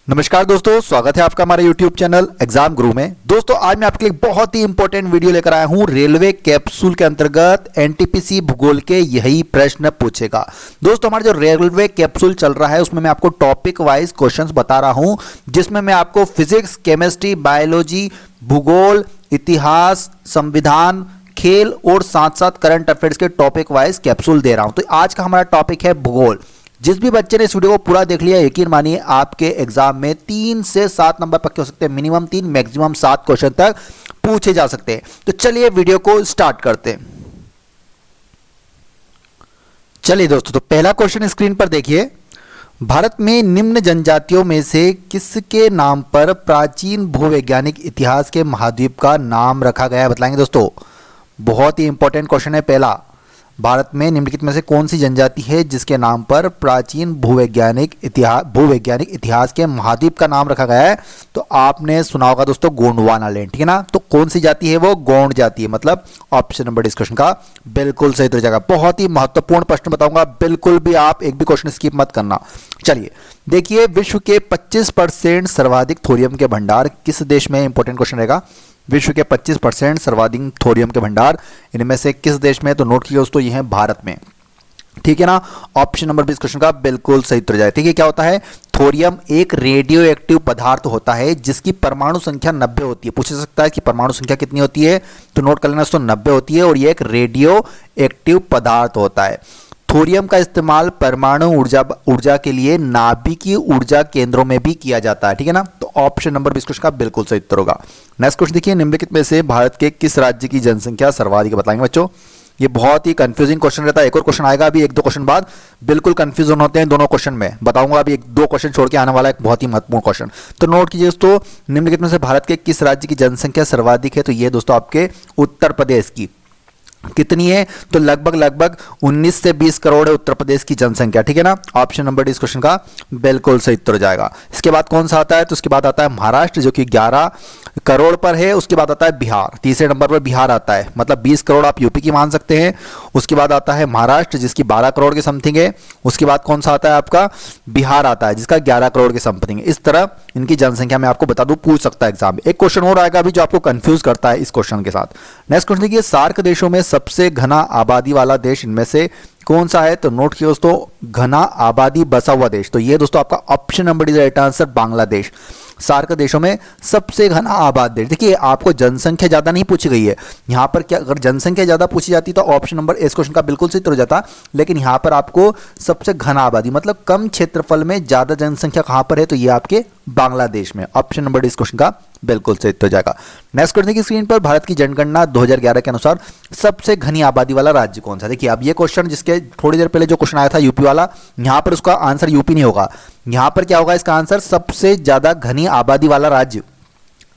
नमस्कार दोस्तों, स्वागत है आपका हमारे YouTube चैनल एग्जाम गुरु में। दोस्तों आज मैं आपके लिए बहुत ही इंपॉर्टेंट वीडियो लेकर आया हूं। रेलवे कैप्सूल के अंतर्गत एनटीपीसी भूगोल के यही प्रश्न पूछेगा। दोस्तों हमारा जो रेलवे कैप्सूल चल रहा है उसमें मैं आपको टॉपिक वाइज क्वेश्चंस बता रहा हूं, जिसमें मैं आपको फिजिक्स, केमिस्ट्री, बायोलॉजी, भूगोल, इतिहास, संविधान, खेल और साथ साथ करंट अफेयर्स के टॉपिक वाइज कैप्सूल दे रहा हूं। तो आज का हमारा टॉपिक है भूगोल। जिस भी बच्चे ने इस वीडियो को पूरा देख लिया, यकीन मानिए आपके एग्जाम में 3 से 7 नंबर पक्के हो सकते हैं। मिनिमम 3 मैक्सिमम 7 क्वेश्चन तक पूछे जा सकते हैं। तो चलिए वीडियो को स्टार्ट करते हैं। चलिए दोस्तों, तो पहला क्वेश्चन स्क्रीन पर देखिए। भारत में निम्न जनजातियों में से किसके नाम पर प्राचीन भूवैज्ञानिक इतिहास के महाद्वीप का नाम रखा गया है? बतलाएंगे दोस्तों। बहुत ही इंपॉर्टेंट क्वेश्चन है। पहला, भारत में निम्नलिखित में से कौन सी जनजाति है जिसके नाम पर प्राचीन भूवैज्ञानिक इतिहास के महाद्वीप का नाम रखा गया है? तो आपने सुना होगा दोस्तों गोंडवाना लैंड, ठीक है ना। तो कौन सी जाति है वो? गोंड जाति है। मतलब ऑप्शन नंबर डी इस क्वेश्चन का बिल्कुल सही हो जाएगा। बहुत ही महत्वपूर्ण प्रश्न बताऊंगा, बिल्कुल भी आप एक भी क्वेश्चन स्किप मत करना। चलिए देखिए, विश्व के 25% सर्वाधिक थोरियम के भंडार किस देश में? इंपॉर्टेंट क्वेश्चन रहेगा। विश्व के 25% सर्वाधिक थोरियम के भंडार इनमें से किस देश में? तो नोट कीजिए दोस्तों, ये है भारत में, ठीक है ना। ऑप्शन नंबर 20 क्वेश्चन का बिल्कुल सही उत्तर जाए। ठीक है, क्या होता है? थोरियम एक रेडियो एक्टिव पदार्थ होता है जिसकी परमाणु संख्या 90 होती है। पूछ सकता है कि परमाणु संख्या कितनी होती है, तो नोट कर लेना दोस्तों 90 होती है, और ये एक रेडियो एक्टिव पदार्थ होता है। थोरियम का इस्तेमाल परमाणु ऊर्जा के लिए नाभिकीय ऊर्जा केंद्रों में भी किया जाता है, ठीक है ना। तो ऑप्शन नंबर 20 क्वेश्चन का बिल्कुल सही उत्तर होगा। नेक्स्ट क्वेश्चन देखिए, निम्नलिखित में से भारत के किस राज्य की जनसंख्या सर्वाधिक है? बताएंगे बच्चों। ये बहुत ही कंफ्यूजिंग क्वेश्चन रहता है। एक और क्वेश्चन आएगा अभी 1-2 क्वेश्चन बाद, बिल्कुल कंफ्यूजन होते हैं दोनों क्वेश्चन में। बताऊंगा अभी 1-2 क्वेश्चन छोड़ के आने वाला एक बहुत ही महत्वपूर्ण क्वेश्चन। तो नोट कीजिए दोस्तों, निम्नलिखित में से भारत के किस राज्य की जनसंख्या सर्वाधिक है? तो ये दोस्तों आपके उत्तर प्रदेश की। कितनी है? तो लगभग 19 से 20 करोड़ है उत्तर प्रदेश की जनसंख्या, ठीक है ना। ऑप्शन नंबर डी इस क्वेश्चन का बिल्कुल सही उत्तर जाएगा। इसके बाद कौन सा आता है? तो उसके बाद आता है महाराष्ट्र, जो कि 11 करोड़ पर है। उसके बाद आता है बिहार, तीसरे नंबर पर बिहार आता है। मतलब 20 करोड़ आप यूपी की मान सकते हैं। उसके बाद आता है महाराष्ट्र, जिसकी 12 करोड़ के समथिंग है। उसके बाद कौन सा आता है? आपका बिहार आता है, जिसका 11 करोड़ के समथिंग है। इस तरह इनकी जनसंख्या मैं आपको बता दूं, पूछ सकता है एग्जाम में। एक क्वेश्चन और आएगा अभी जो आपको कंफ्यूज करता है इस क्वेश्चन के साथ। नेक्स्ट क्वेश्चन देखिए, सार्क देशों में सबसे घना आबादी वाला देश इनमें से कौन सा है? तो नोट किया दोस्तों, घना आबादी बसा हुआ देश। तो ये दोस्तों आपका option number is right answer, Bangladesh. SAARC देशों में सबसे घना आबाद देश। देखिए आपको जनसंख्या ज्यादा नहीं पूछी गई है यहां पर। क्या अगर जनसंख्या ज्यादा पूछी जाती तो ऑप्शन नंबर इस क्वेश्चन का बिल्कुल सही उत्तर हो जाता, लेकिन यहां पर आपको सबसे घना आबादी मतलब कम क्षेत्रफल में ज्यादा जनसंख्या कहां पर है? तो ये आपके बांग्लादेश में। ऑप्शन नंबर इस क्वेश्चन का बिल्कुल सही उत्तर हो जाएगा। नेक्स्ट क्वेश्चन की स्क्रीन पर, भारत की जनगणना 2011 के अनुसार सबसे घनी आबादी वाला राज्य कौन सा? देखिए अब ये क्वेश्चन जिसके थोड़ी देर पहले जो क्वेश्चन आया था यूपी वाला, यहां पर उसका आंसर यूपी नहीं होगा। यहां पर क्या होगा? इसका आंसर सबसे ज्यादा घनी आबादी वाला राज्य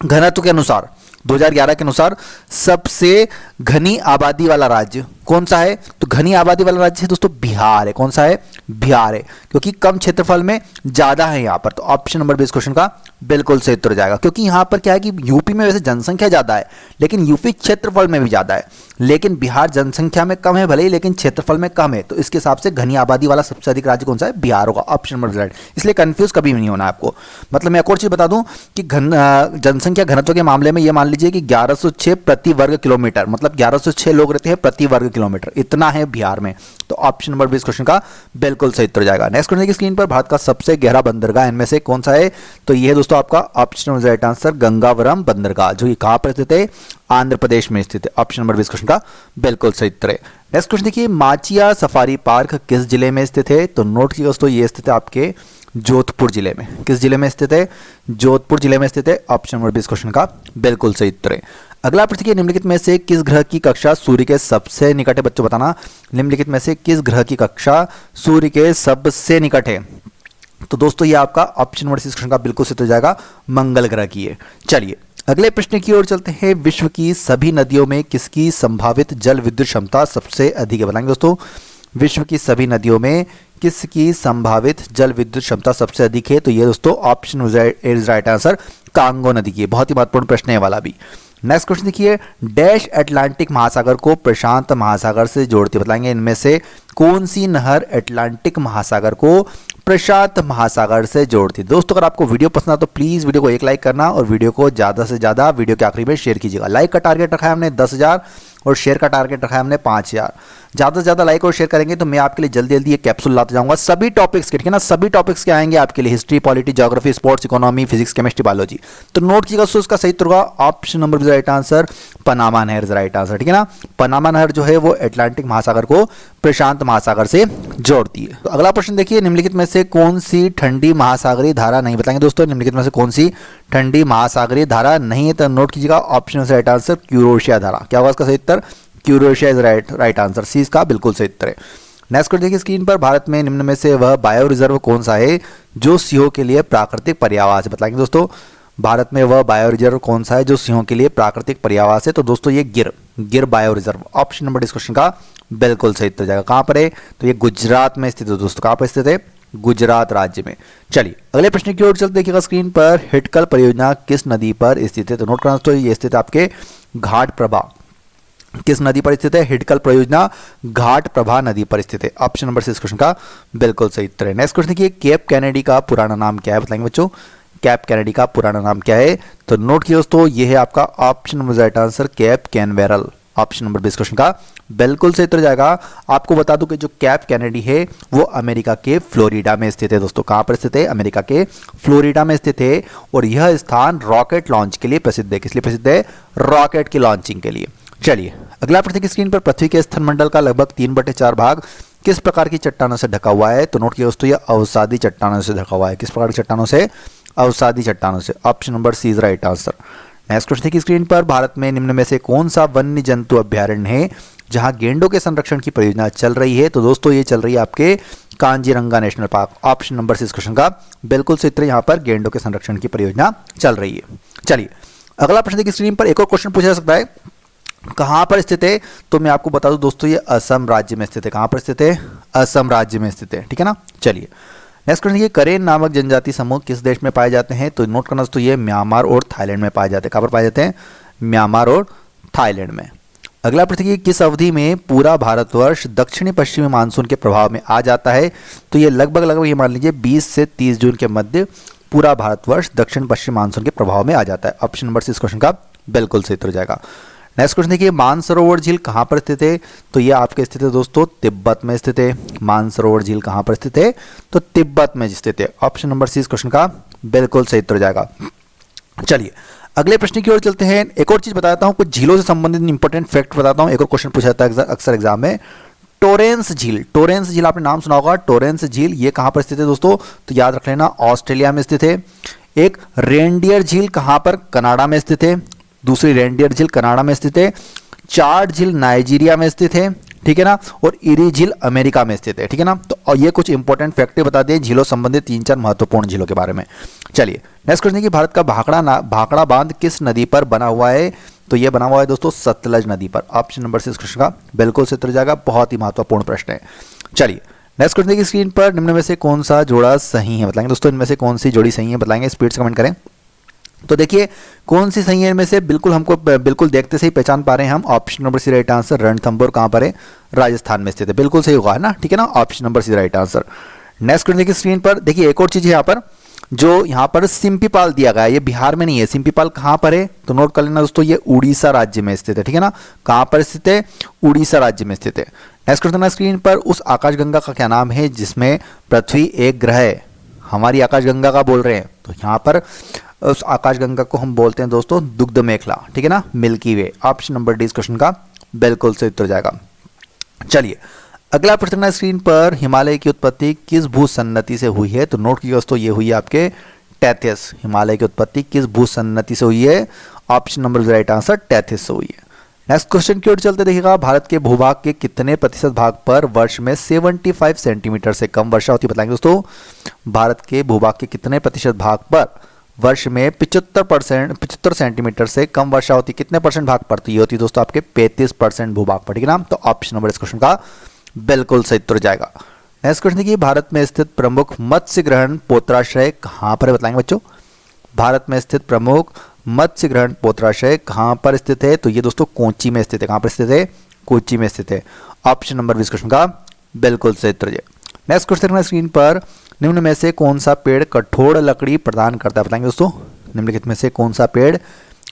घनत्व के अनुसार 2011 के अनुसार सबसे घनी आबादी वाला राज्य कौन सा है? तो घनी आबादी वाला राज्य है दोस्तों बिहार है। कौन सा है? बिहार है, क्योंकि कम क्षेत्रफल में ज्यादा है यहां पर। तो ऑप्शन नंबर 20 क्वेश्चन का बिल्कुल सही उत्तर जाएगा, क्योंकि यहां पर क्या है कि यूपी में वैसे जनसंख्या ज्यादा है, लेकिन यूपी क्षेत्रफल में भी ज्यादा है, लेकिन बिहार जनसंख्या में कम है भले ही, लेकिन क्षेत्रफल में कम है। तो इसके हिसाब से घनी आबादी वाला सबसे अधिक राज्य कौन सा है? बिहार होगा। Option number right. इसलिए कंफ्यूज कभी नहीं होना आपको। मतलब मैं एक और चीज बता दूं कि जनसंख्या घनत्व के मामले में ये मान लीजिए कि 1106 प्रति वर्ग किलोमीटर, मतलब 1106 लोग रहते हैं प्रति वर्ग किलोमीटर, इतना है बिहार में। तो ऑप्शन नंबर 20 क्वेश्चन का बिल्कुल सही उत्तर जाएगा। नेक्स्ट क्वेश्चन की स्क्रीन पर, भारत का सबसे गहरा बंदरगाह इनमें से कौन सा है? तो ये है दोस्तों आपका option number right answer, Gangavaram बंदरगाह, जो कि कहां पर स्थित है? आंध्र प्रदेश में स्थित है। ऑप्शन नंबर 20 क्वेश्चन का बिल्कुल सही उत्तर है। नेक्स्ट क्वेश्चन देखिए, माचिया सफारी पार्क किस जिले में स्थित है? तो नोट कीजिए दोस्तों, ये स्थित है आपके जोधपुर जिले में। किस जिले में स्थित है? जोधपुर जिले में स्थित है। ऑप्शन नंबर 20 क्वेश्चन का बिल्कुल सही उत्तर है। अगला प्रश्न देखिए, निम्नलिखित में से किस ग्रह की कक्षा सूर्य के सबसे निकट है? बच्चों बताना, निम्नलिखित में से किस ग्रह की कक्षा सूर्य के सबसे निकट है? तो दोस्तों ये आपका ऑप्शन नंबर 20 क्वेश्चन का बिल्कुल सही उत्तर जाएगा, मंगल ग्रह की है। चलिए अगले प्रश्न की ओर चलते हैं। विश्व की सभी नदियों में किसकी संभावित जल विद्युत क्षमता सबसे अधिक है? बताएंगे दोस्तों, विश्व की सभी नदियों में किसकी संभावित जल विद्युत क्षमता सबसे अधिक है? तो ये दोस्तों option is right answer, Congo नदी की। बहुत ही महत्वपूर्ण प्रश्न है वाला भी। नेक्स्ट क्वेश्चन देखिए, डैश अटलांटिक महासागर को प्रशांत महासागर से जोड़ती है, बताएंगे इनमें से कौन सी नहर अटलांटिक महासागर को प्रशांत महासागर से जोड़ती है। दोस्तों अगर आपको वीडियो पसंद आ तो प्लीज वीडियो को एक लाइक करना और वीडियो को ज्यादा से ज्यादा वीडियो के आखिरी में शेयर कीजिएगा। लाइक का टारगेट रखा है हमने 10,000 और शेयर का टारगेट रखा है हमने 5,000। ज़्यादा से ज़्यादा लाइक और शेयर करेंगे तो मैं आपके लिए जल्दी जल्दी ये कैप्सूल लाते जाऊंगा सभी टॉपिक्स के, ठीक है ना। सभी टॉपिक्स के आएंगे आपके लिए, history, polity, geography, sports, economy, physics, chemistry, biology. तो नोट कीजिएगा दोस्तों, इसका सही उत्तर होगा option number right answer, Panama नहर इज राइट आंसर, ठीक है ना। पनामा नहर जो है वो अटलांटिक महासागर को प्रशांत महासागर से जोड़ती है। तो अगला प्रश्न देखिए, निम्नलिखित में से कौन सी ठंडी महासागरीय धारा नहीं, बताएंगे दोस्तों निम्नलिखित में से कौन सी ठंडी महासागरीय धारा नहीं है। तो नोट कीजिएगा ऑप्शन राइट आंसर क्यूरोशिया धारा। क्या होगा इसका सही उत्तर, क्यूरोशिया इज राइट आंसर, सी इसका बिल्कुल सही उत्तर है। नेक्स्ट क्वेश्चन देखिए स्क्रीन पर, भारत में निम्न में से वह बायो रिजर्व कौन सा है जो सिंहों के लिए प्राकृतिक पर्यावास है, बताएंगे दोस्तों भारत में वह बायो रिजर्व कौन सा है जो सिंहों के लिए प्राकृतिक पर्यावास है। तो दोस्तों ये गिर बायो रिजर्व, ऑप्शन नंबर इस क्वेश्चन का बिल्कुल सही उत्तर जाएगा। कहां पर है, तो ये गुजरात में स्थित है दोस्तों। कहां पर स्थित है, गुजरात राज्य में। चलिए अगले प्रश्न की ओर चलते देखिएगा स्क्रीन पर, हिटकल परियोजना किस नदी पर स्थित है। तो नोट करना दोस्तों, ये स्थित है आपके घाट प्रभा, किस नदी पर स्थित है, हिटकल परियोजना घाट प्रभा नदी पर स्थित है। ऑप्शन नंबर से इस क्वेश्चन का बिल्कुल सही उत्तर है। नेक्स्ट क्वेश्चन देखिए, केप कैनेडी का पुराना नाम क्या है, बताएंगे बच्चों कैप कैनेडी का पुराना नाम क्या है। तो नोट किया दोस्तों, ये है आपका option number right answer cap Canaveral, option number 20 question का बिल्कुल सही उत्तर जाएगा। आपको बता दूं कि जो कैप कैनेडी है वो अमेरिका के फ्लोरिडा में स्थित है दोस्तों। कहां पर स्थित है, अमेरिका के फ्लोरिडा में स्थित है और यह स्थान रॉकेट लॉन्च के लिए प्रसिद्ध है। किस लिए प्रसिद्ध है, रॉकेट की लॉन्चिंग के लिए। चलिए अगला प्रश्न की स्क्रीन पर, पृथ्वी के स्थलमंडल का लगभग 3/4 भाग किस प्रकार की चट्टानों से ढका हुआ है। तो नोट किया दोस्तों, यह अवसादी चट्टानों से ढका हुआ है। किस प्रकार की चट्टानों से, अवसादी चट्टानों से, option number C is right answer. Next question की स्क्रीन पर, भारत में निम्न में से कौन सा वन्य जंतु अभ्यारण्य है जहां गेंडों के संरक्षण की परियोजना चल रही है। तो दोस्तों ये चल रही है आपके Kaziranga national park, option number C इस क्वेश्चन का बिल्कुल सही उत्तर, यहां पर गेंडों के संरक्षण की परियोजना चल रही है। चलिए अगला प्रश्न की स्क्रीन पर, एक और क्वेश्चन पूछा जा सकता है, कहां पर स्थित है। तो मैं आपको बता दूं दोस्तों, ये असम राज्य में स्थित है। कहां पर स्थित है, असम राज्य में स्थित है, ठीक है ना। चलिए नेक्स्ट क्वेश्चन, ये करेन नामक जनजाति समूह किस देश में पाए जाते हैं। तो नोट करना दोस्तों, ये म्यांमार और थाईलैंड में पाए जाते हैं। कहां पर पाए जाते हैं, म्यांमार और थाईलैंड में। अगला प्रश्न, की किस अवधि में पूरा भारतवर्ष दक्षिणी पश्चिमी मानसून के प्रभाव में आ जाता है। तो ये लगभग ये मान लीजिए 20 से 30 जून के मध्य पूरा भारतवर्ष दक्षिण पश्चिमी मानसून के प्रभाव में आ जाता है। ऑप्शन नंबर सी इस क्वेश्चन का बिल्कुल सही उत्तर जाएगा। नेक्स्ट क्वेश्चन देखिए, मानसरोवर झील कहां पर स्थित है। तो ये आपके स्थित है दोस्तों तिब्बत में स्थित है। मानसरोवर झील कहां पर स्थित है, तो तिब्बत में स्थित है। ऑप्शन नंबर सी इस क्वेश्चन का बिल्कुल सही उत्तर जाएगा। चलिए अगले प्रश्न की ओर चलते हैं। एक और चीज बताता हूं, कुछ झीलों से संबंधित इंपॉर्टेंट फैक्ट बताता हूं। एक और क्वेश्चन पूछा जाता है अक्सर एग्जाम में, टोरेंस झील। टोरेंस झील आपने नाम सुना होगा, टोरेंस झील ये कहां पर स्थित है दोस्तों। तो याद रख लेना, ऑस्ट्रेलिया में स्थित है। एक रेनडियर झील कहां पर, कनाडा में स्थित है। दूसरी रेनडियर झील कनाडा में स्थित है। चार्ट झील नाइजीरिया में स्थित है, ठीक है ना। और इरी झील अमेरिका में स्थित है, ठीक है ना। तो और ये कुछ इंपॉर्टेंट फैक्ट बता दें झीलों संबंधित 3-4 महत्वपूर्ण झीलों के बारे में। चलिए नेक्स्ट क्वेश्चन, कि भारत का भाखड़ा बांध किस नदी पर बना हुआ है। तो ये बना हुआ है दोस्तों सतलज नदी पर। ऑप्शन नंबर से इस क्वेश्चन का बिल्कुल सही उत्तर जाएगा, बहुत ही महत्वपूर्ण प्रश्न है। चलिए नेक्स्ट क्वेश्चन की स्क्रीन पर, निम्न में से कौन सा जोड़ा सही है, बताएंगे दोस्तों इनमें से कौन सी जोड़ी सही है, बताएंगे, स्पीड से कमेंट करें। तो देखिए कौन सी सही है इनमें से, बिल्कुल हमको बिल्कुल देखते से ही पहचान पा रहे हैं हम। Option number C right answer, Ranthambore कहां पर है, राजस्थान में स्थित है। बिल्कुल सही होगा, है ना, ठीक है ना। Option number C right answer. Next question देखिए स्क्रीन पर, देखिए एक और चीज है यहाँ पर, जो यहाँ पर सिम्पीपाल दिया गया है, ये बिहार में नहीं है। सिम्पीपाल कहां पर है, तो नोट कर लेना दोस्तों, ये उड़ीसा राज्य में स्थित है, ठीक है ना। कहां पर स्थित है, उड़ीसा राज्य में स्थित है। नेक्स्ट क्वेश्चन स्क्रीन पर, उस आकाशगंगा का क्या नाम है जिसमें पृथ्वी एक ग्रह है। हमारी आकाशगंगा का बोल रहे हैं, तो यहाँ पर उस आकाशगंगा को हम बोलते हैं दोस्तों दुग्ध मेखला, ठीक है ना, मिल्की वे। ऑप्शन नंबर डी इस क्वेश्चन का बिल्कुल सही उत्तर जाएगा। चलिए अगला प्रश्न है स्क्रीन पर, हिमालय की उत्पत्ति किस भूसन्नति से हुई है। तो नोट कीजिए दोस्तों, ये हुई है आपके टैथिस। हिमालय की उत्पत्ति किस भूसन्नति से हुई है, option number right answer Tethys से हुई है। नेक्स्ट क्वेश्चन की ओर चलते देखिएगा, भारत के भूभाग के कितने प्रतिशत भाग पर वर्ष में 75 सेंटीमीटर से कम वर्षा होती है, बताएंगे दोस्तों। भारत के भूभाग के कितने प्रतिशत भाग पर वर्ष में 75 सेंटीमीटर से कम वर्षा होती है, कितने परसेंट भाग पर, तो ये होती है दोस्तों आपके 35% भूभाग पर, ठीक है ना। तो ऑप्शन नंबर इस क्वेश्चन का बिल्कुल सही उत्तर जाएगा। नेक्स्ट क्वेश्चन देखिए, भारत में स्थित प्रमुख मत्स्य ग्रहण पोत्राश्रय कहां पर है, बताएंगे बच्चों। भारत में स्थित प्रमुख मत्स्य ग्रहण पोत्राशय कहाँ पर स्थित है? तो ये दोस्तों कोच्चि में स्थित है। कहाँ पर स्थित है? कोच्चि में स्थित है। ऑप्शन नंबर 20 क्वेश्चन का बिल्कुल सही उत्तर है। नेक्स्ट क्वेश्चन है स्क्रीन पर, निम्न में से कौन सा पेड़ कठोर लकड़ी प्रदान करता है? बताएंगे दोस्तों, निम्नलिखित में से कौन सा पेड़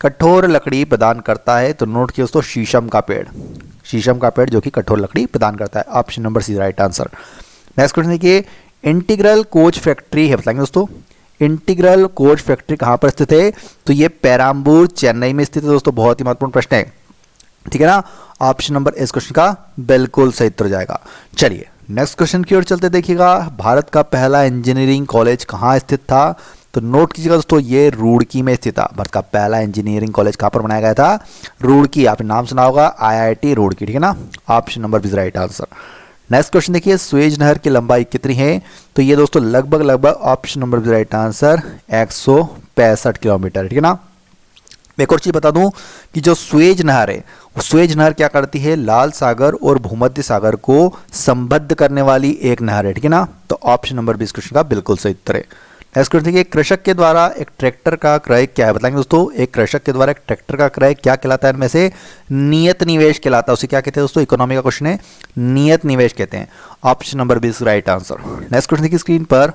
कठोर लकड़ी प्रदान करता है? तो नोट किया दोस्तों, शीशम का पेड़। शीशम का पेड़ जो कि कठोर लकड़ी प्रदान करता है। Option number C right answer. Next question देखिए, इंटीग्रल कोच फैक्ट्री है, बताएंगे दोस्तों इंटीग्रल कोच फैक्ट्री कहाँ पर स्थित है? तो ये पेराम्बूर चेन्नई में स्थित है दोस्तों। बहुत ही महत्वपूर्ण प्रश्न है, ठीक है ना। ऑप्शन नंबर इस क्वेश्चन का बिल्कुल सही उत्तर जाएगा। चलिए नेक्स्ट क्वेश्चन की ओर चलते देखिएगा, भारत का पहला इंजीनियरिंग कॉलेज कहाँ स्थित था? तो नोट कीजिएगा दोस्तों, ये रुड़की में स्थित था। भारत का पहला इंजीनियरिंग कॉलेज कहाँ पर बनाया गया था? रुड़की। आपने नाम सुना होगा, IIT रुड़की, ठीक है ना। Option number B right answer. Next question देखिए, सुएज नहर की लंबाई कितनी है? तो ये दोस्तों लगभग option number B right answer 165 kilometre, ठीक है ना। एक और चीज बता दूं कि जो सुएज नहर है, वो सुएज नहर क्या करती है? लाल सागर और भूमध्य सागर को संबद्ध करने वाली एक नहर है, ठीक है ना। तो ऑप्शन नंबर 20 क्वेश्चन का बिल्कुल सही उत्तर है। नेक्स्ट क्वेश्चन देखिए, कृषक के द्वारा एक ट्रैक्टर का क्रय क्या है? बताएंगे दोस्तों, एक कृषक के द्वारा एक ट्रैक्टर का क्रय क्या कहलाता है? इनमें से नियत निवेश कहलाता है। उसे क्या कहते हैं दोस्तों? इकोनॉमी का क्वेश्चन है, नियत निवेश कहते हैं। Option number 20 right answer. Next question देखिए स्क्रीन पर,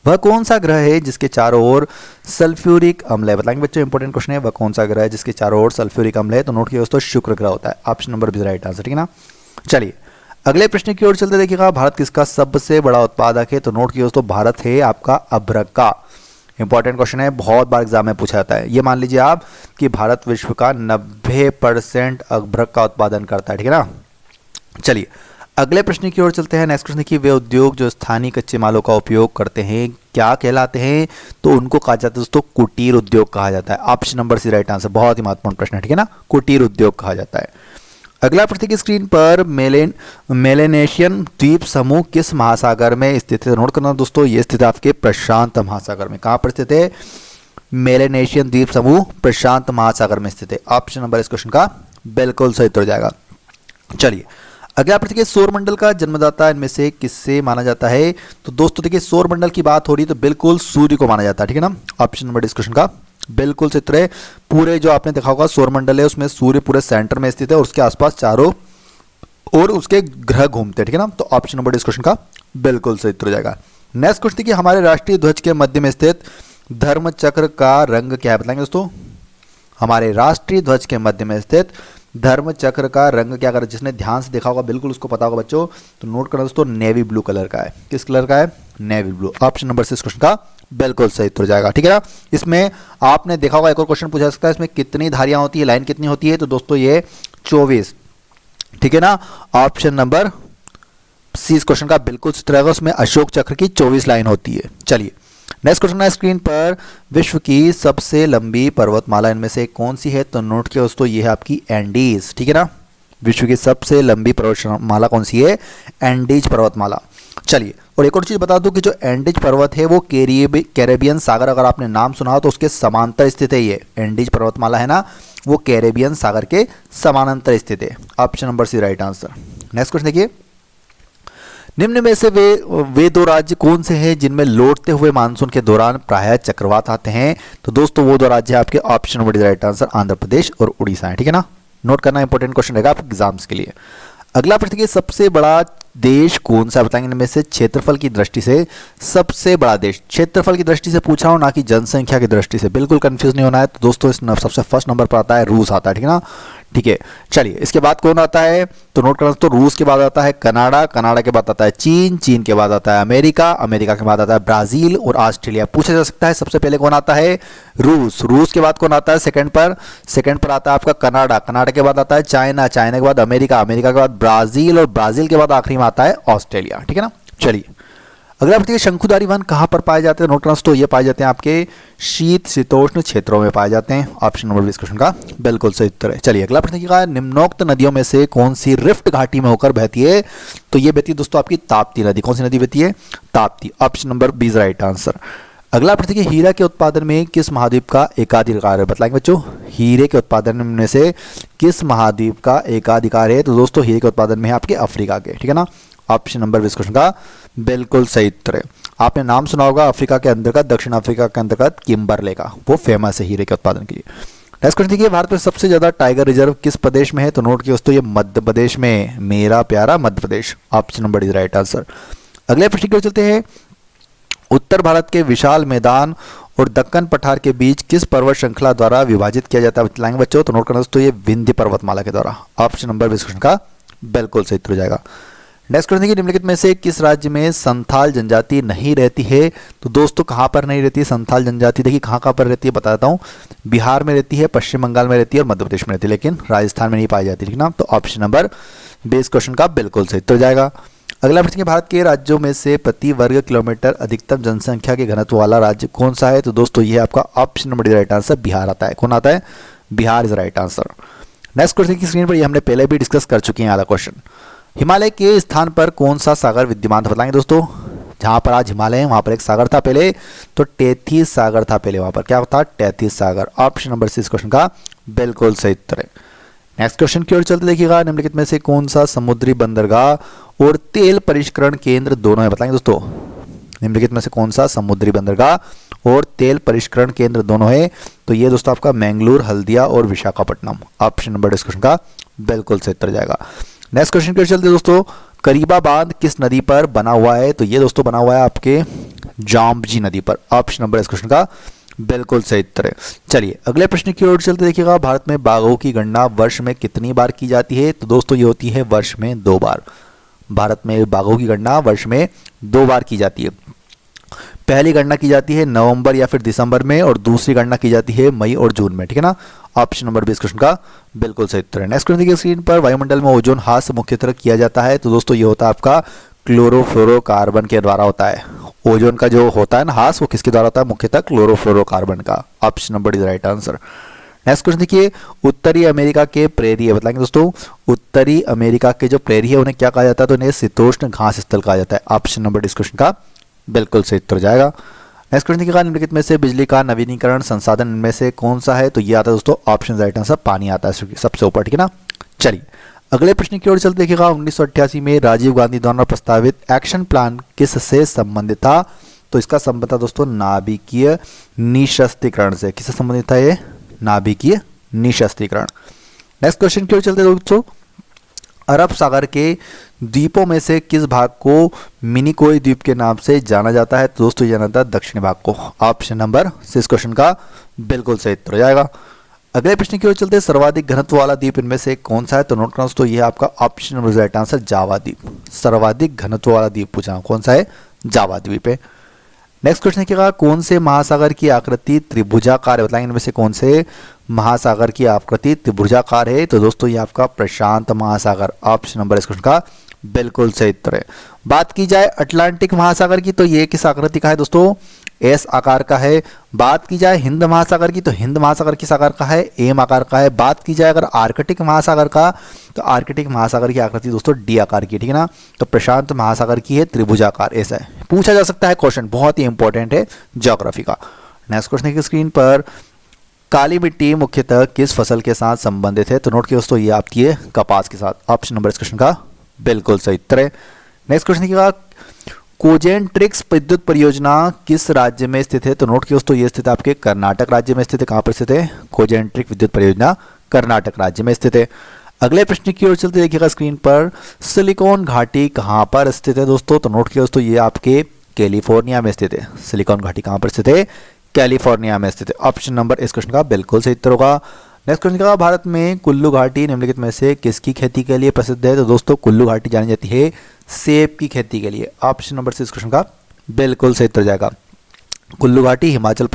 वह कौन सा ग्रह है जिसके चारों ओर सल्फ्यूरिक अम्ल है? बताएंगे बच्चों, इंपॉर्टेंट क्वेश्चन है, वह कौन सा ग्रह है जिसके चारों ओर सल्फ्यूरिक अम्ल है? तो नोट किया दोस्तों, शुक्र ग्रह होता है। ऑप्शन नंबर 20 राइट आंसर, ठीक है ना। चलिए अगले प्रश्न की ओर चलते देखिएगा, भारत किसका सबसे बड़ा उत्पादक है? तो नोट किया दोस्तों, भारत है आपका अभ्रक का। इंपॉर्टेंट क्वेश्चन है, बहुत बार एग्जाम में पूछा जाता है। ये मान लीजिए आप कि भारत विश्व का 90% अभ्रक का उत्पादन करता है, ठीक है ना। चलिए अगले प्रश्न की ओर चलते हैं। नेक्स्ट प्रश्न की, वे उद्योग जो स्थानीय कच्चे मालों का उपयोग करते हैं क्या कहलाते हैं? तो उनको कहा जाता है दोस्तों, कुटीर उद्योग कहा जाता है। Option number C right answer. बहुत ही महत्वपूर्ण प्रश्न है, ठीक है ना, कुटीर उद्योग कहा जाता है। अगला प्रश्न की स्क्रीन पर, मेलेनेशियन द्वीप समूह किस महासागर में स्थित है? नोट करना दोस्तों, ये स्थित है आपके प्रशांत महासागर में। कहाँ पर स्थित है? मेलेनेशियन द्वीप समूह प्रशांत महासागर में स्थित है। ऑप्शन नंबर इस क्वेश्चन का बिल्कुल सही उत्तर जाएगा। चलिए अगला प्रश्न देखिए, सौरमंडल का जन्मदाता इनमें से किससे माना जाता है? तो दोस्तों देखिए, सौरमंडल की बात हो रही है तो बिल्कुल सूर्य को माना जाता है, ठीक है ना। ऑप्शन नंबर इस क्वेश्चन का बिल्कुल सही उत्तर है। पूरे जो आपने देखा होगा सौरमंडल है, उसमें सूर्य पूरे सेंटर में स्थित है और उसके आसपास चारों और उसके ग्रह घूमते हैं, ठीक है ना। तो ऑप्शन नंबर इस क्वेश्चन का बिल्कुल सही उत्तर जाएगा। नेक्स्ट क्वेश्चन देखिए, हमारे राष्ट्रीय ध्वज के मध्य में स्थित धर्म चक्र का रंग क्या है? बताएंगे दोस्तों, हमारे राष्ट्रीय ध्वज के मध्य में स्थित धर्म चक्र का रंग क्या? अगर जिसने ध्यान से देखा होगा बिल्कुल उसको पता होगा बच्चों। तो नोट करना दोस्तों, नेवी ब्लू कलर का है। किस कलर का है? Navy blue. ऑप्शन नंबर से इस क्वेश्चन का बिल्कुल सही उत्तर जाएगा, ठीक है ना। इसमें आपने देखा होगा, एक और क्वेश्चन पूछा सकता है, इसमें कितनी धारियां होती है, लाइन कितनी होती है? तो दोस्तों ये 24, ठीक है ना। ऑप्शन नंबर सी इस क्वेश्चन का बिल्कुल सही रहेगा। उसमें अशोक चक्र की 24 लाइन होती है। चलिए नेक्स्ट क्वेश्चन है स्क्रीन पर, विश्व की सबसे लंबी पर्वतमाला इनमें से कौन सी है? तो नोट किया दोस्तों, ये है आपकी एंडीज, ठीक है ना। विश्व की सबसे लंबी पर्वतमाला कौन सी है? एंडीज पर्वतमाला। चलिए और एक और चीज बता दूं कि जो एंडीज पर्वत है वो कैरेबियन सागर, अगर आपने नाम सुना हो तो उसके समांतर स्थित है। ये एंडीज पर्वतमाला है ना, वो कैरेबियन सागर के समानांतर स्थित है। Option number C right answer. Next question देखिए, निम्न में से वे दो राज्य कौन से हैं जिनमें लौटते हुए मानसून के दौरान प्रायः चक्रवात आते हैं? तो दोस्तों वो दो राज्य है आपके, option number right answer, Andhra Pradesh और उड़ीसा है, ठीक है ना। नोट करना इंपॉर्टेंट क्वेश्चन रहेगा आपके एग्जाम्स के लिए। अगला प्रश्न देखिए, सबसे बड़ा देश कौन सा? बताएंगे इनमें से क्षेत्रफल की दृष्टि से सबसे बड़ा देश। क्षेत्रफल की दृष्टि से पूछा हो, ना कि जनसंख्या की दृष्टि से। बिल्कुल कंफ्यूज नहीं होना है। तो दोस्तों इस सबसे फर्स्ट नंबर पर आता है रूस आता है, ठीक है ना। ठीक है, चलिए इसके बाद कौन आता है? तो नोट करना, तो रूस के बाद आता है कनाडा, कनाडा के बाद आता है चीन, चीन के बाद आता है अमेरिका, अमेरिका के बाद आता है ब्राजील और ऑस्ट्रेलिया। पूछा जा सकता है सबसे पहले कौन आता है? रूस। रूस के बाद कौन आता है सेकंड पर? सेकंड पर आता है आपका कनाडा, कनाडा के बाद आता है चाइना, चाइना के बाद अमेरिका, अमेरिका के बाद ब्राजील और ब्राजील के बाद आखिरी में आता है ऑस्ट्रेलिया, ठीक है ना। चलिए अगला प्रश्न, शंकुधारी वन कहाँ पर पाए जाते हैं? नोट करना, तो ये पाए जाते हैं आपके शीत शीतोष्ण क्षेत्रों में पाए जाते हैं। ऑप्शन नंबर 20 क्वेश्चन का बिल्कुल सही उत्तर है। चलिए अगला प्रश्न क्या है, निम्नोक्त नदियों में से कौन सी रिफ्ट घाटी में होकर बहती है? तो ये बहती है दोस्तों आपकी ताप्ती नदी। कौन सी नदी बहती है? Tapti. Option number 20 right answer. अगला प्रश्न है, हीरा के उत्पादन में किस महाद्वीप का एकाधिकार है? बताएंगे बच्चों, हीरे के उत्पादन में से किस महाद्वीप का एकाधिकार है? तो दोस्तों हीरे के उत्पादन में है आपके अफ्रीका के, ठीक है ना। ऑप्शन नंबर 20 क्वेश्चन का बिल्कुल सही उत्तर है। आपने नाम सुना होगा अफ्रीका के अंतर्गत, दक्षिण अफ्रीका के अंतर्गत किम्बरले का, वो फेमस है हीरे के उत्पादन के लिए। नेक्स्ट क्वेश्चन देखिए, भारत में सबसे ज्यादा टाइगर रिजर्व किस प्रदेश में है? तो नोट किया दोस्तों, ये मध्य प्रदेश में, मेरा प्यारा Madhya Pradesh, option number is right answer. अगले प्रश्न की ओर चलते हैं। उत्तर भारत के विशाल मैदान और दक्कन पठार के बीच किस पर्वत श्रृंखला द्वारा विभाजित किया जाता है बतलाएंगे बच्चों? तो नोट करना दोस्तों, ये विंध्य पर्वतमाला के द्वारा, ऑप्शन नंबर 20 क्वेश्चन का बिल्कुल सही उत्तर हो जाएगा। नेक्स्ट क्वेश्चन देखिए, निम्नलिखित में से किस राज्य में संथाल जनजाति नहीं रहती है? तो दोस्तों कहाँ पर नहीं रहती है संथाल जनजाति? देखिए कहाँ कहाँ पर रहती है बता देता हूँ। बिहार में रहती है, पश्चिम बंगाल में रहती है और मध्य प्रदेश में रहती है, लेकिन राजस्थान में नहीं पाई जाती, ठीक ना। तो ऑप्शन नंबर 20 क्वेश्चन का बिल्कुल सही उत्तर हो जाएगा। अगला प्रश्न, भारत के राज्यों में से प्रति वर्ग किलोमीटर अधिकतम जनसंख्या के घनत्व वाला राज्य कौन सा है? तो दोस्तों ये आपका option number right answer Bihar आता है। कौन आता है? Bihar is right answer. Next question की स्क्रीन पर ये हमने पहले भी डिस्कस कर चुके हैं। अगला क्वेश्चन, हिमालय के स्थान पर कौन सा सागर विद्यमान था बताएंगे दोस्तों? जहां पर आज हिमालय है वहां पर एक सागर था पहले, तो टेथीस सागर था पहले, वहां पर क्या था? टेथीस सागर, ऑप्शन नंबर 6 क्वेश्चन का बिल्कुल सही उत्तर है। नेक्स्ट क्वेश्चन की ओर चलते देखिएगा, निम्नलिखित में से कौन सा समुद्री बंदरगाह और तेल परिष्करण केंद्र दोनों है बताएंगे दोस्तों? निम्नलिखित में से कौन सा समुद्री बंदरगाह और तेल परिष्करण केंद्र दोनों है? तो ये दोस्तों आपका मैंगलोर, हल्दिया और विशाखापट्टनम, ऑप्शन नंबर 20 क्वेश्चन का बिल्कुल सही उत्तर जाएगा। नेक्स्ट क्वेश्चन की ओर चलते दोस्तों, करीबा बांध किस नदी पर बना हुआ है? तो ये दोस्तों बना हुआ है आपके जाम्बजी नदी पर, ऑप्शन नंबर 20 क्वेश्चन का बिल्कुल सही उत्तर है। चलिए अगले प्रश्न की ओर चलते देखिएगा, भारत में बाघों की गणना वर्ष में कितनी बार की जाती है? तो दोस्तों ये होती है वर्ष में 2 बार। भारत में बाघों की गणना वर्ष में 2 बार की जाती है। पहली गणना की जाती है नवंबर या फिर दिसंबर में और दूसरी गणना की जाती है मई और जून में, ठीक है ना। ऑप्शन नंबर 20 क्वेश्चन का बिल्कुल सही उत्तर है। नेक्स्ट क्वेश्चन देखिए स्क्रीन पर, वायुमंडल में ओजोन ह्रास मुख्यतः किया जाता है? तो दोस्तों ये होता है आपका क्लोरोफ्लोरोकार्बन के द्वारा होता है। ओजोन का जो होता है ना ह्रास, वो किसके द्वारा होता है? मुख्यतः क्लोरोफ्लोरोकार्बन का, option number is right answer. Next question देखिए, उत्तरी अमेरिका के प्रेरी है बताएंगे दोस्तों? उत्तरी अमेरिका के जो प्रेरी है उन्हें क्या कहा जाता है? तो उन्हें शीतोष्ण घास स्थल कहा जाता है, ऑप्शन नंबर 20 क्वेश्चन का बिल्कुल सही उत्तर जाएगा। नेक्स्ट क्वेश्चन देखिएगा, निम्नलिखित में से बिजली का नवीनीकरण संसाधन इनमें से कौन सा है? तो ये आता है दोस्तों ऑप्शन राइट आंसर पानी आता है सबसे ऊपर, ठीक है ना। चलिए अगले प्रश्न की ओर चलते देखिएगा, 1988 में राजीव गांधी द्वारा प्रस्तावित एक्शन प्लान किससे संबंधित था? तो इसका संबंध था दोस्तों नाभिकीय निशस्त्रीकरण से। किससे संबंधित था ये? नाभिकीय निशस्त्रीकरण। नेक्स्ट क्वेश्चन की ओर चलते दोस्तों, अरब सागर के द्वीपों में से किस भाग को मिनिकोय द्वीप के नाम से जाना जाता है? तो दोस्तों ये जाना जाता है दक्षिणी भाग को, ऑप्शन नंबर 6 क्वेश्चन का बिल्कुल सही उत्तर हो जाएगा। अगले प्रश्न की ओर चलते हैं, सर्वाधिक घनत्व वाला द्वीप इनमें से कौन सा है? तो नोट करना दोस्तों, ये आपका ऑप्शन नंबर राइट आंसर जावा द्वीप। सर्वाधिक घनत्व वाला द्वीप पूछा कौन सा है? जावा द्वीप है। नेक्स्ट क्वेश्चन देखिएगा, कौन से महासागर की आकृति त्रिभुजाकार है बताएंगे? इनमें से कौन से महासागर की आकृति त्रिभुजाकार है? तो दोस्तों ये आपका प्रशांत महासागर, ऑप्शन नंबर इस क्वेश्चन का बिल्कुल सही उत्तर है। बात की जाए अटलांटिक महासागर की, तो ये किस आकृति का है दोस्तों? एस आकार का है। बात की जाए हिंद महासागर की, तो हिंद महासागर किस आकार का है? एम आकार का है। बात की जाए अगर आर्कटिक महासागर का, तो आर्कटिक महासागर की आकृति दोस्तों डी आकार की, ठीक है ना। तो प्रशांत महासागर की है त्रिभुजाकार, ऐसा है, पूछा जा सकता है क्वेश्चन, बहुत ही इंपॉर्टेंट है ज्योग्राफी का। नेक्स्ट क्वेश्चन की स्क्रीन पर, काली मिट्टी मुख्यतः किस फसल के साथ संबंधित है? तो नोट किया दोस्तों, ये आपकी है कपास के साथ, ऑप्शन नंबर इस क्वेश्चन का बिल्कुल सही उत्तर है। नेक्स्ट क्वेश्चन देखिएगा, कोजेंट्रिक्स विद्युत परियोजना किस राज्य में स्थित है? तो नोट किया दोस्तों, ये स्थित है आपके कर्नाटक राज्य में स्थित है। कहाँ पर स्थित है? कोजेंट्रिक विद्युत परियोजना कर्नाटक राज्य में स्थित है। अगले प्रश्न की ओर चलते देखिएगा स्क्रीन पर, सिलिकॉन घाटी कहाँ पर स्थित है दोस्तों? तो नोट किया दोस्तों, ये आपके कैलिफोर्निया में स्थित है। सिलिकॉन घाटी कहाँ पर स्थित है? कैलिफोर्निया में स्थित है, ऑप्शन नंबर इस क्वेश्चन का बिल्कुल सही उत्तर होगा। नेक्स्ट क्वेश्चन का, भारत में कुल्लू घाटी निम्नलिखित में से किसकी खेती के लिए प्रसिद्ध है? तो दोस्तों कुल्लू घाटी जानी जाती है सेब की खेती के लिए, ऑप्शन नंबर 6 क्वेश्चन का बिल्कुल सही उत्तर जाएगा। कुल्लू घाटी हिमाचल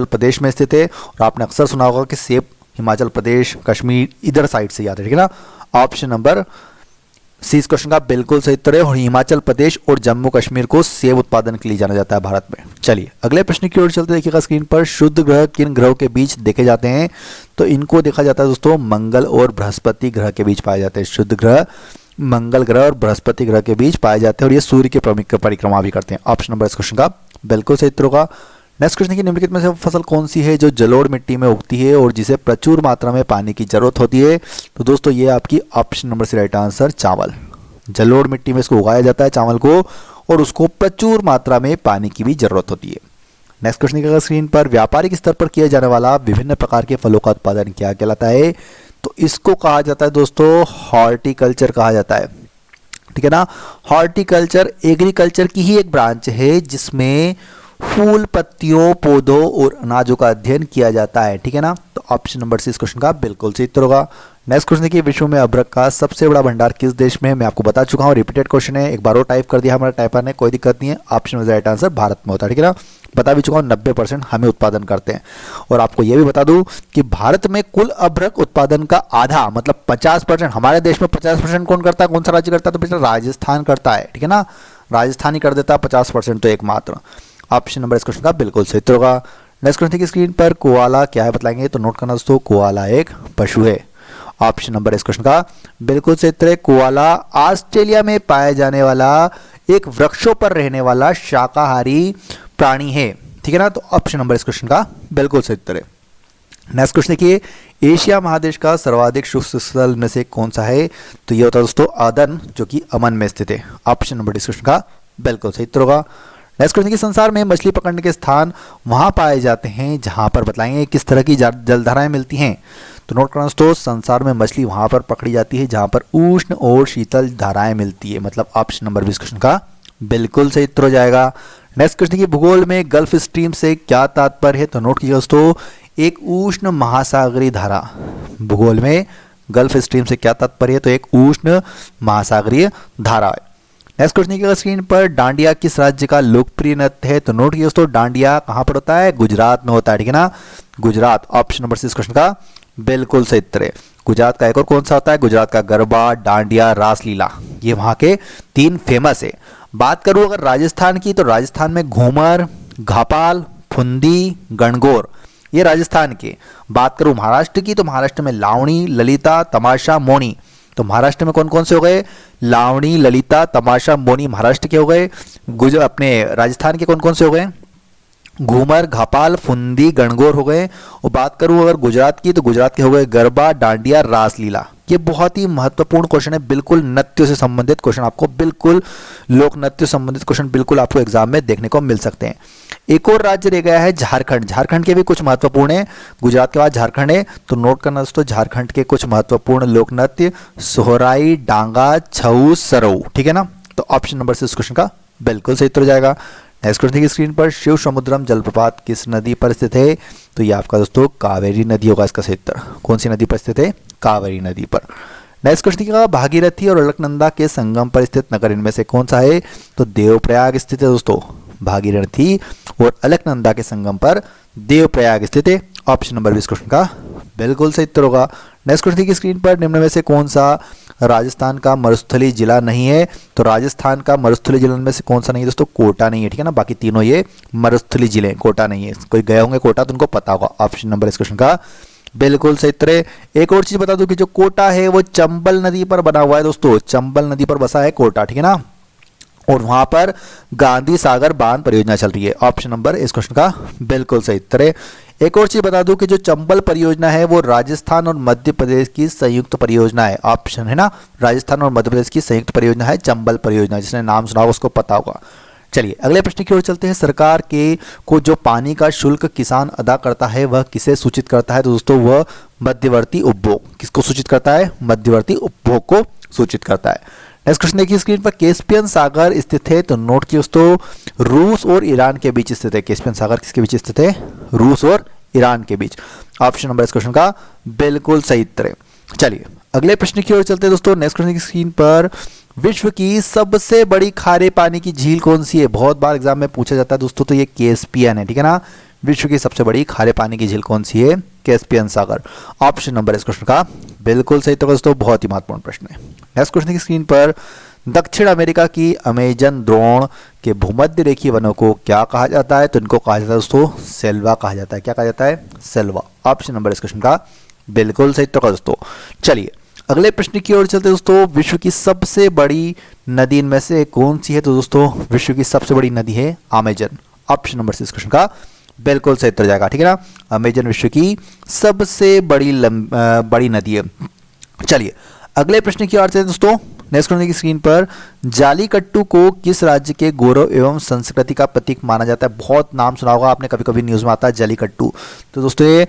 प्रदेश में स्थित है और आपने अक्सर सुना होगा कि सेब हिमाचल प्रदेश, कश्मीर इधर साइड से आते हैं, ठीक है ना। ऑप्शन नंबर 6 क्वेश्चन का बिल्कुल सही उत्तर है और हिमाचल प्रदेश और जम्मू कश्मीर को सेब उत्पादन के लिए जाना जाता है भारत में। चलिए अगले प्रश्न की ओर चलते देखिएगा स्क्रीन पर, शुद्ध ग्रह किन ग्रहों के बीच देखे जाते हैं? तो इनको देखा जाता है दोस्तों मंगल और बृहस्पति ग्रह के बीच पाए जाते हैं। शुद्ध ग्रह मंगल ग्रह और बृहस्पति ग्रह के बीच पाए जाते हैं और ये सूर्य के परिक्रमा भी करते हैं, ऑप्शन नंबर इस क्वेश्चन का बिल्कुल सही उत्तर होगा। नेक्स्ट क्वेश्चन की, निम्नलिखित में से फसल कौन सी है जो जलोढ़ मिट्टी में उगती है और जिसे प्रचुर मात्रा में पानी की जरूरत होती है? तो दोस्तों ये आपकी ऑप्शन नंबर से राइट आंसर चावल, जलोढ़ मिट्टी में इसको उगाया जाता है चावल को, और उसको प्रचुर मात्रा में पानी की भी जरूरत होती है। नेक्स्ट क्वेश्चन देखिएगा स्क्रीन पर, व्यापारिक स्तर पर किया जाने वाला विभिन्न प्रकार के फलों का उत्पादन क्या कहलाता है? तो इसको कहा जाता है दोस्तों हॉर्टिकल्चर कहा जाता है, ठीक है ना। हॉर्टिकल्चर एग्रीकल्चर की ही एक ब्रांच है जिसमें फूल, पत्तियों, पौधों और अनाजों का अध्ययन किया जाता है, ठीक है ना। तो ऑप्शन नंबर सी इस क्वेश्चन का बिल्कुल सही उत्तर होगा। नेक्स्ट क्वेश्चन देखिए, विश्व में अदरक का सबसे बड़ा भंडार किस देश में है? मैं आपको बता चुका हूँ, रिपीटेड क्वेश्चन है, एक बार और टाइप कर दिया हमारे टाइपर ने, कोई दिक्कत नहीं है। ऑप्शन में राइट आंसर भारत में होता है, ठीक है ना। बता भी चुका हूँ 90% हमें उत्पादन करते हैं। और आपको यह भी बता दूं कि भारत में कुल अदरक उत्पादन का आधा मतलब 50%, हमारे देश में 50% कौन करता है, कौन सा राज्य करता है? तो बेटा राजस्थान करता है, ठीक है ना। राजस्थान ही कर देता है 50%, तो एकमात्र। ऑप्शन नंबर इस क्वेश्चन का बिल्कुल सही उत्तर होगा। नेक्स्ट क्वेश्चन की स्क्रीन पर, कोआला क्या है बताएंगे? तो नोट करना दोस्तों, कोआला एक पशु है। ऑप्शन नंबर इस क्वेश्चन का बिल्कुल सही उत्तर है। कोआला ऑस्ट्रेलिया में पाया जाने वाला एक वृक्षों पर रहने वाला शाकाहारी प्राणी है, ठीक है ना। तो ऑप्शन नंबर इस क्वेश्चन का बिल्कुल सही उत्तर है। नेक्स्ट क्वेश्चन देखिए, एशिया महादेश का सर्वाधिक शुष्क स्थल में से कौन सा है? तो ये होता है दोस्तों अदन, जो कि अमन में स्थित है। ऑप्शन नंबर इस क्वेश्चन का बिल्कुल सही उत्तर होगा। नेक्स्ट क्वेश्चन की, संसार में मछली पकड़ने के स्थान वहां पाए जाते हैं जहां पर बताएंगे किस तरह की जलधाराएं मिलती हैं? तो नोट करना दोस्तों, संसार में मछली वहां पर पकड़ी जाती है जहां पर उष्ण और शीतल धाराएं मिलती है, मतलब ऑप्शन नंबर 20 क्वेश्चन का बिल्कुल सही उत्तर हो जाएगा। नेक्स्ट क्वेश्चन की, भूगोल में गल्फ स्ट्रीम से क्या तात्पर्य है? तो नोट कीजिए दोस्तों, एक उष्ण महासागरीय धारा। भूगोल में गल्फ स्ट्रीम से क्या तात्पर्य है? तो एक उष्ण महासागरीय धारा है। नेक्स्ट क्वेश्चन की स्क्रीन पर, डांडिया किस राज्य का लोकप्रिय नृत्य है? तो नोट कीजिए दोस्तों, डांडिया कहां पर होता है? गुजरात में होता है, ठीक है ना। गुजरात, ऑप्शन नंबर 6 क्वेश्चन का बिल्कुल सही उत्तर है। गुजरात का एक और कौन सा होता है? गुजरात का गरबा, डांडिया, रासलीला, ये वहां के 3 फेमस है। बात करूं अगर राजस्थान की, तो राजस्थान में घूमर, घापाल, फुंदी, गणगौर, ये राजस्थान के। बात करूं महाराष्ट्र की, तो महाराष्ट्र में लावणी, ललिता, तमाशा, मोनी। तो महाराष्ट्र में कौन कौन से हो गए? लावणी, ललिता, तमाशा, मोनी महाराष्ट्र के हो गए। अपने राजस्थान के कौन कौन से हो गए? घूमर, घापाल, फुंदी, गणगौर हो गए। और बात करूं अगर गुजरात की, तो गुजरात के हो गए गरबा, डांडिया, रासलीला। ये बहुत ही महत्वपूर्ण क्वेश्चन है, बिल्कुल नृत्य से संबंधित क्वेश्चन, आपको बिल्कुल लोक नृत्य संबंधित क्वेश्चन बिल्कुल आपको एग्जाम में देखने को मिल सकते हैं। एक और राज्य रह गया है झारखंड। झारखंड के भी कुछ महत्वपूर्ण है, गुजरात के बाद झारखंड है। तो नोट करना दोस्तों, झारखंड के कुछ महत्वपूर्ण लोक नृत्य, सोहराई, डांगा, छऊ, सरऊ, ठीक है ना। तो ऑप्शन नंबर 6 क्वेश्चन का बिल्कुल सही उत्तर हो जाएगा। नेक्स्ट क्वेश्चन की स्क्रीन पर, शिव समुद्रम जलप्रपात किस नदी पर स्थित है? तो ये आपका दोस्तों कावेरी नदी होगा इसका सही उत्तर। कौन सी नदी पर स्थित है? कावेरी नदी पर। नेक्स्ट क्वेश्चन का, भागीरथी और अलकनंदा के संगम पर स्थित नगर इनमें से कौन सा है? तो देवप्रयाग स्थित है दोस्तों। भागीरथी और अलकनंदा के संगम पर देवप्रयाग स्थित है। ऑप्शन नंबर 20 क्वेश्चन का बिल्कुल सही उत्तर होगा। नेक्स्ट क्वेश्चन की स्क्रीन पर, निम्न में से कौन सा राजस्थान का मरुस्थलीय जिला नहीं है? तो राजस्थान का मरुस्थलीय जिला में से कौन सा नहीं है दोस्तों? कोटा नहीं है, ठीक है ना। बाकी तीनों ये मरुस्थलीय जिले हैं, कोटा नहीं है। कोई गए होंगे कोटा तो उनको पता होगा। ऑप्शन नंबर इस क्वेश्चन का बिल्कुल सही उत्तर है। एक और चीज बता दूं कि जो कोटा है वो चंबल नदी पर बना हुआ है दोस्तों, चंबल नदी पर बसा है कोटा, ठीक है ना। और वहां पर गांधी सागर बांध परियोजना चल रही है। ऑप्शन नंबर इस क्वेश्चन का बिल्कुल सही उत्तर है। एक और चीज बता दूं कि जो चंबल परियोजना है वो राजस्थान और मध्य प्रदेश की संयुक्त परियोजना है। ऑप्शन है ना, राजस्थान और मध्य प्रदेश की संयुक्त परियोजना है चंबल परियोजना। जिसने नाम सुना होगा उसको पता होगा। चलिए अगले प्रश्न की ओर चलते हैं। सरकार के को जो पानी का शुल्क किसान अदा करता है वह किसे सूचित करता है? तो दोस्तों वह मध्यवर्ती उपभोग, किसको सूचित करता है? मध्यवर्ती उपभोग को सूचित करता है। नेक्स्ट क्वेश्चन देखिए स्क्रीन पर, कैस्पियन सागर स्थित है? तो नोट किए दोस्तों, रूस और ईरान के बीच स्थित है। कैस्पियन सागर किसके बीच स्थित है? रूस और ईरान के बीच। ऑप्शन नंबर इस क्वेश्चन का बिल्कुल सही उत्तर है। चलिए अगले प्रश्न की ओर चलते हैं दोस्तों। नेक्स्ट क्वेश्चन की स्क्रीन पर, विश्व की सबसे बड़ी खारे पानी की झील कौन सी है? बहुत बार एग्जाम में पूछा जाता है दोस्तों, तो ये कैस्पियन है, ठीक है ना। विश्व की सबसे बड़ी खारे पानी की झील कौन सी है? कैस्पियन सागर। ऑप्शन नंबर इस क्वेश्चन का बिल्कुल सही उत्तर दोस्तों, बहुत ही महत्वपूर्ण प्रश्न है। नेक्स्ट क्वेश्चन की स्क्रीन पर, दक्षिण अमेरिका की अमेजन द्रोण के भूमध्य रेखीय वनों को क्या कहा जाता है? तो इनको कहा जाता है दोस्तों सेल्वा कहा जाता है। क्या कहा जाता है? सेल्वा। ऑप्शन नंबर इस क्वेश्चन का बिल्कुल सही उत्तर दोस्तों। चलिए अगले प्रश्न की ओर चलते दोस्तों। विश्व की सबसे बड़ी नदी इनमें से कौन सी है? तो दोस्तों विश्व की सबसे बड़ी नदी है अमेजन। ऑप्शन नंबर इस क्वेश्चन का बिल्कुल सही उत्तर जाएगा, ठीक है ना। अमेजन विश्व की सबसे बड़ी नदी है। चलिए अगले प्रश्न की ओर चलते दोस्तों। नेक्स्ट क्वेश्चन की स्क्रीन पर, जालीकट्टू को किस राज्य के गौरव एवं संस्कृति का प्रतीक माना जाता है? बहुत नाम सुना होगा आपने, कभी कभी न्यूज़ में आता है जालीकट्टू। तो दोस्तों ये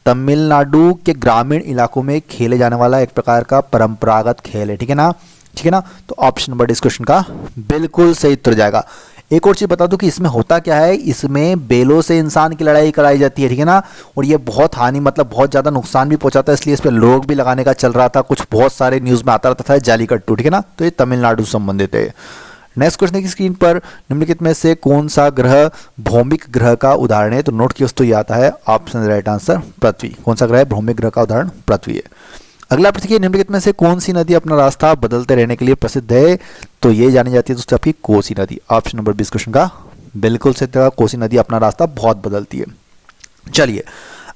तमिलनाडु के ग्रामीण इलाकों में खेले जाने वाला एक प्रकार का परंपरागत खेल है, ठीक है ना, ठीक है ना। तो ऑप्शन नंबर इस क्वेश्चन का बिल्कुल सही उत्तर जाएगा। एक और चीज़ बता दूं कि इसमें होता क्या है, इसमें बेलों से इंसान की लड़ाई कराई जाती है, ठीक है ना, और ये बहुत हानि मतलब बहुत ज़्यादा नुकसान भी पहुंचाता है, इसलिए इस पर लोग भी लगाने का चल रहा था, कुछ बहुत सारे न्यूज़ में आता रहता था जालीकट्टू, ठीक है ना। तो ये तमिलनाडु से संबंधित है। नेक्स्ट क्वेश्चन की स्क्रीन पर, निम्नलिखित में से कौन सा ग्रह भौमिक ग्रह का उदाहरण है? तो नोट किया दोस्तों, ये आता है ऑप्शन राइट आंसर पृथ्वी। कौन सा ग्रह भौमिक ग्रह का उदाहरण? पृथ्वी है। अगला प्रश्न है, निम्नलिखित में से कौन सी नदी अपना रास्ता बदलते रहने के लिए प्रसिद्ध है? तो ये जानी जाती है दोस्तों आपकी कोसी नदी। ऑप्शन नंबर 20 क्वेश्चन का बिल्कुल सही उत्तर, कोसी नदी अपना रास्ता बहुत बदलती है। चलिए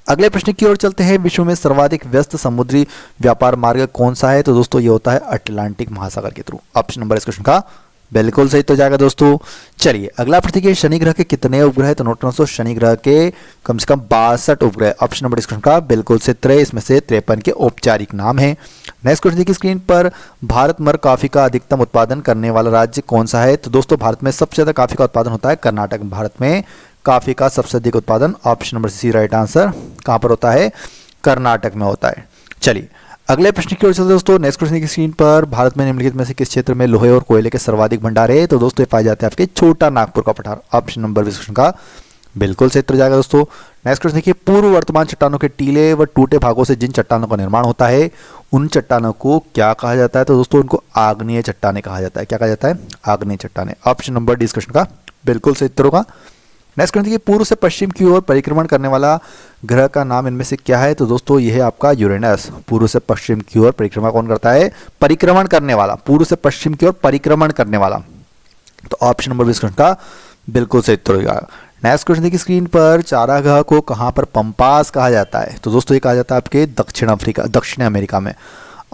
अगले प्रश्न की ओर चलते हैं। विश्व में सर्वाधिक व्यस्त समुद्री व्यापार मार्ग कौन सा है? तो दोस्तों ये होता है अटलांटिक महासागर के थ्रू। ऑप्शन नंबर इस क्वेश्चन का बिल्कुल सही तो जाएगा दोस्तों। चलिए अगला प्रश्न है, शनि ग्रह के कितने उपग्रह? तो नोट दोस्तों, शनि ग्रह के कम से कम 62 उपग्रह। ऑप्शन नंबर इस क्वेश्चन का बिल्कुल सही उत्तर है, इसमें से 53 के औपचारिक नाम है। नेक्स्ट क्वेश्चन की स्क्रीन पर, भारत मर कॉफी का अधिकतम उत्पादन करने वाला राज्य कौन सा है? तो दोस्तों भारत में सबसे ज्यादा कॉफी का उत्पादन होता है कर्नाटक। भारत में कॉफी का सबसे अधिक उत्पादन, option number C right answer, कहां पर होता है? कर्नाटक में होता है। चलिए अगले प्रश्न की ओर चलते दोस्तों। नेक्स्ट क्वेश्चन की स्क्रीन पर, भारत में निम्नलिखित में से किस क्षेत्र में लोहे और कोयले के सर्वाधिक भंडार है? तो दोस्तों ये पाए जाते हैं आपके छोटा नागपुर का पठार। ऑप्शन नंबर 20 क्वेश्चन का बिल्कुल सही उत्तर जाएगा दोस्तों। नेक्स्ट क्वेश्चन देखिए, पूर्व वर्तमान चट्टानों के टीले व टूटे भागों से जिन चट्टानों का निर्माण होता है उन चट्टानों को क्या कहा जाता है? तो दोस्तों उनको आग्नेय चट्टाने कहा जाता है। क्या कहा जाता है? आग्नेय चट्टाने। ऑप्शन नंबर डी इस क्वेश्चन का बिल्कुल सही उत्तर होगा। नेक्स्ट क्वेश्चन देखिए, पूर्व से पश्चिम की ओर परिक्रमण करने वाला ग्रह का नाम इनमें से क्या है? तो दोस्तों यह है आपका यूरेनस। पूर्व से पश्चिम की ओर परिक्रमा कौन करता है? परिक्रमण करने वाला, पूर्व से पश्चिम की ओर परिक्रमण करने वाला। तो ऑप्शन नंबर 20 क्वेश्चन का बिल्कुल सही उत्तर होगा। नेक्स्ट क्वेश्चन देखिए स्क्रीन पर, चारागाह को कहां पर पंपास कहा जाता है? तो दोस्तों ये कहा जाता है आपके दक्षिण अमेरिका में।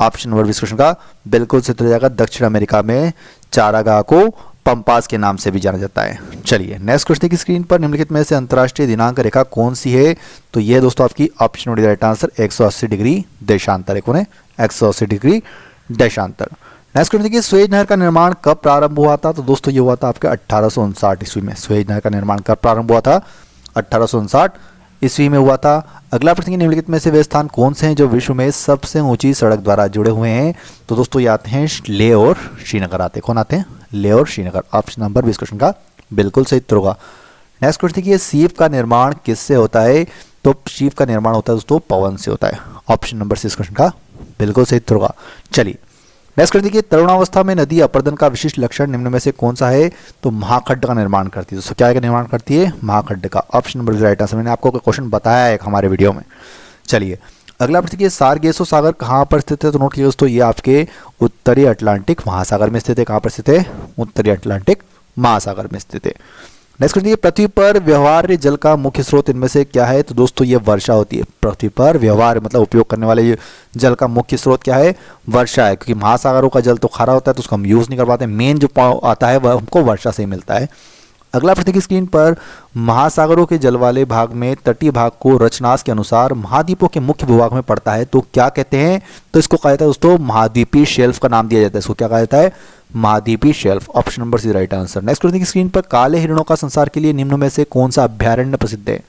ऑप्शन नंबर 20 क्वेश्चन का बिल्कुल सही उत्तर हो जाएगा। दक्षिण अमेरिका में चारागाह को पंपास के नाम से भी जाना जाता है। चलिए नेक्स्ट क्वेश्चन की स्क्रीन पर, निम्नलिखित में से अंतर्राष्ट्रीय दिनांक रेखा कौन सी है? तो ये दोस्तों आपकी option number right answer 180 degree देशांतर। कौन है? 180 डिग्री देशांतर। नेक्स्ट क्वेश्चन देखिए, सुएज नहर का निर्माण कब प्रारंभ हुआ था? तो दोस्तों ये हुआ था आपके 1859 ईस्वी में। सुएज नहर का निर्माण कब प्रारंभ हुआ था? 1859 ईस्वी में हुआ था। अगला प्रश्न, निम्नलिखित में से वे स्थान कौन से हैं जो विश्व में सबसे ऊंची सड़क द्वारा जुड़े हुए हैं? तो दोस्तों ये आते हैं लेह और श्रीनगर आते हैं। कौन आते हैं? लेह और श्रीनगर। ऑप्शन नंबर 20 क्वेश्चन का बिल्कुल सही उत्तर होगा। नेक्स्ट क्वेश्चन देखिए, सीप का निर्माण किससे होता है? तो सीप का निर्माण होता है दोस्तों पवन से होता है। ऑप्शन नंबर 6 क्वेश्चन का बिल्कुल सही उत्तर होगा। चलिए नेक्स्ट क्वेश्चन देखिए, तरुणावस्था में नदी अपर्दन का विशिष्ट लक्षण निम्न में से कौन सा है? तो महाखड्ड का निर्माण करती है। दोस्तों क्या का निर्माण करती है? महाखड्ड का। Option number right answer. मैंने आपको क्वेश्चन बताया है हमारे वीडियो में। चलिए अगला प्रश्न देखिए, सार्गेसो सागर कहाँ पर स्थित है? तो नोट कीजिए दोस्तों, ये आपके उत्तरी अटलांटिक महासागर में स्थित है। कहाँ पर स्थित है? उत्तरी अटलांटिक महासागर में स्थित है। नेक्स्ट क्वेश्चन देखिए, पृथ्वी पर व्यवहार्य जल का मुख्य स्रोत इनमें से क्या है? तो दोस्तों ये वर्षा होती है। पृथ्वी पर व्यवहार्य मतलब उपयोग करने वाले जल का मुख्य स्रोत क्या है? वर्षा है, क्योंकि महासागरों का जल तो खारा होता है तो उसको हम यूज नहीं कर पाते। मेन जो आता है वह हमको वर्षा से ही मिलता है। अगला प्रश्न की स्क्रीन पर, महासागरों के जल वाले भाग में तटीय भाग को रचनाश के अनुसार महाद्वीपों के मुख्य भूभाग में पड़ता है तो क्या कहते हैं? तो इसको कहा जाता है दोस्तों महाद्वीपीय शेल्फ का नाम दिया जाता है। इसको क्या कहा जाता है? महाद्वीपीय shelf. Option number C right answer. Next question की स्क्रीन पर, काले हिरणों का संसार के लिए निम्न में से कौन सा अभ्यारण्य प्रसिद्ध है?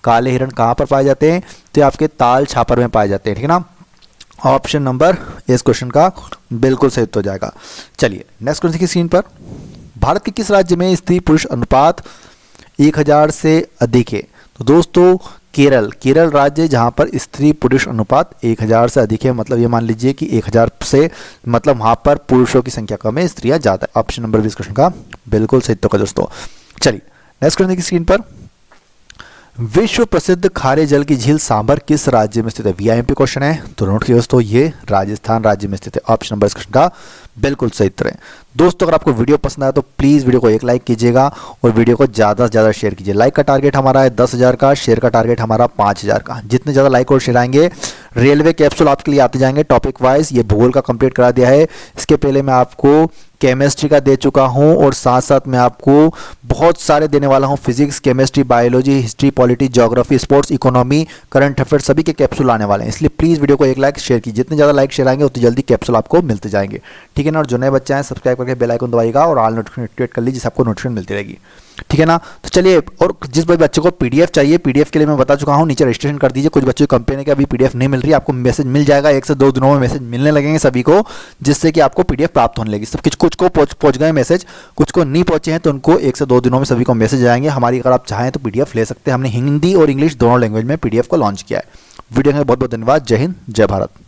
काले हिरण कहाँ पर पाए जाते हैं? तो आपके ताल छापर में पाए जाते हैं, ठीक है ना। ऑप्शन नंबर इस क्वेश्चन का बिल्कुल सही उत्तर हो जाएगा। चलिए नेक्स्ट क्वेश्चन की स्क्रीन पर, भारत के किस राज्य में स्त्री पुरुष अनुपात 1000 से अधिक है? तो दोस्तों केरल राज्य जहां पर स्त्री पुरुष अनुपात 1000 से अधिक है। मतलब ये मान लीजिए कि 1000 से मतलब वहां पर पुरुषों की संख्या कम है, स्त्रियां ज्यादा है। ऑप्शन नंबर 20 क्वेश्चन का बिल्कुल सही उत्तर दोस्तों। चलिए नेक्स्ट क्वेश्चन की स्क्रीन पर, विश्व प्रसिद्ध खारे जल की झील सांभर किस राज्य में स्थित है? वीआईएमपी क्वेश्चन है तो नोट कीजिए दोस्तों, ये राजस्थान राज्य में स्थित है। ऑप्शन नंबर इस क्वेश्चन का बिल्कुल सही उत्तर है। दोस्तों अगर आपको वीडियो पसंद आया तो प्लीज़ वीडियो को एक लाइक कीजिएगा और वीडियो को ज़्यादा से ज़्यादा शेयर कीजिए। लाइक का टारगेट हमारा है 10,000 का, शेयर का टारगेट हमारा 5,000 का। जितने ज़्यादा लाइक और शेयर आएंगे रेलवे कैप्सूल आपके लिए आते जाएंगे टॉपिक वाइज। ये भूगोल का कंप्लीट करा दिया है। इसके पहले मैं आपको केमिस्ट्री का दे चुका हूँ और साथ साथ मैं आपको बहुत सारे देने वाला हूँ, physics, chemistry, biology, history, polity, geography, sports, economy, current affairs, सभी के कैप्सूल आने वाले हैं। इसलिए प्लीज़ वीडियो को एक लाइक शेयर कीजिए, जितने ज़्यादा लाइक शेयर आएंगे उतनी जल्दी कैप्सूल आपको मिलते जाएंगे, ठीक है ना। और जो नए बच्चे हैं सब्सक्राइब करके बेल आइकन दबाइएगा और ऑल नोटिफिकेशन एक्टिवेट कर लीजिए, जिससे आपको नोटिफिकेशन मिलती रहेगी, ठीक है ना। तो चलिए, और जिस भी बच्चे को पीडीएफ चाहिए, पीडीएफ के लिए मैं बता चुका हूँ, नीचे रजिस्ट्रेशन कर दीजिए। कुछ बच्चों की कंपनी के अभी पीडीएफ नहीं मिल रही है, आपको मैसेज मिल जाएगा, 1 से 2 दिनों में मैसेज मिलने लगेंगे सभी को, जिससे कि आपको पीडीएफ प्राप्त होने लगी। सब कुछ को पहुंच गए मैसेज, कुछ को नहीं पहुंचे हैं, तो उनको 1 से 2 दिनों में सभी को मैसेज आएंगे। हमारी अगर आप चाहें तो पीडीएफ ले सकते हैं, हमने हिंदी और इंग्लिश दोनों लैंग्वेज में पीडीएफ को लॉन्च किया है। वीडियो में बहुत बहुत धन्यवाद। जय हिंद, जय भारत।